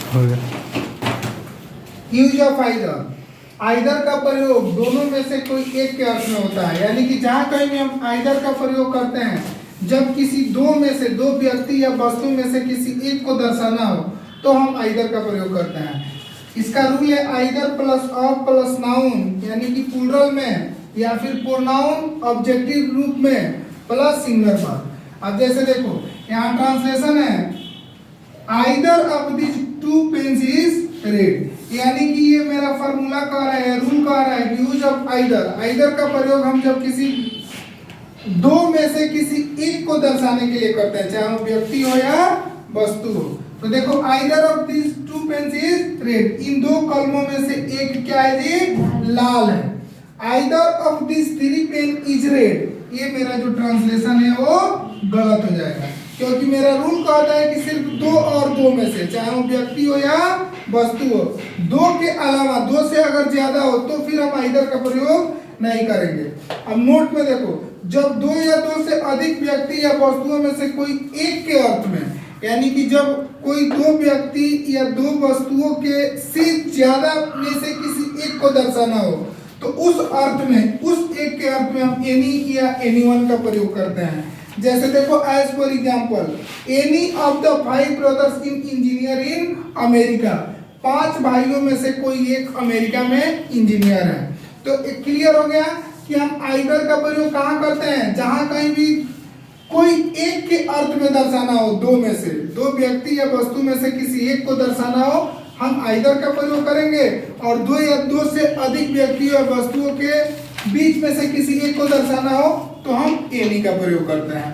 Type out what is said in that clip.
हो गया। Use of either, either का प्रयोग दोनों में से कोई एक के अर्थ में होता है, यानी कि जहां कहीं भी हम आइदर का प्रयोग करते हैं जब किसी दो में से, दो व्यक्ति या वस्तु में से किसी एक को दर्शाना हो तो हम आइदर का प्रयोग करते हैं। इसका रूल है either plus of plus noun, यानी कि प्लूरल में या फिर प्रोनाउन ऑब्जेक्टिव रूप में प्लस सिंगुलर वर्ब। अब जैसे देखो यहाँ ट्रांसलेशन है either of this two pens is red, यानी कि ये मेरा फार्मूला कह रहा है, रूल कह रहा है यूज ऑफ आइदर, आइदर का प्रयोग हम जब किसी दो में से किसी एक को दर्शाने के लिए करते हैं, चाहे वो व्यक्ति हो या वस्तु हो। तो देखो either of this two pens is red, इन दो कलमों में से एक क्या है जी, लाल है। Either of this three pen is red, ये मेरा जो ट्रांसलेशन है वो गलत हो जाएगा, क्योंकि मेरा रूल कहता है कि सिर्फ दो और दो में से, चाहे वो व्यक्ति हो या वस्तु हो, दो के अलावा, दो से अगर ज्यादा हो तो फिर हम आइदर का प्रयोग नहीं करेंगे। अब नोट में देखो, जब दो या दो से अधिक व्यक्ति या वस्तुओं में से कोई एक के अर्थ में, यानी कि जब कोई दो व्यक्ति या दो वस्तुओं के से ज्यादा में से किसी एक को दर्शाना हो तो उस अर्थ में, उस एक के अर्थ में हम एनी या एनीवन का प्रयोग करते हैं। जैसे देखो as for example, any of the 5 brothers in engineer in America, 5 भाइयों में से कोई एक अमेरिका में इंजीनियर है। तो एक क्लियर हो गया कि हम आइदर का प्रयोग कहाँ करते हैं, जहां कहीं भी कोई एक के अर्थ में दर्शाना हो, दो में से, दो व्यक्ति या वस्तु में से किसी एक को दर्शाना हो हम आइदर का प्रयोग करेंगे, और दो या दो से अधिक व्यक्ति या वस्तुओं के बीच में से किसी एक को दर्शाना हो तो हम एनी का प्रयोग करते हैं।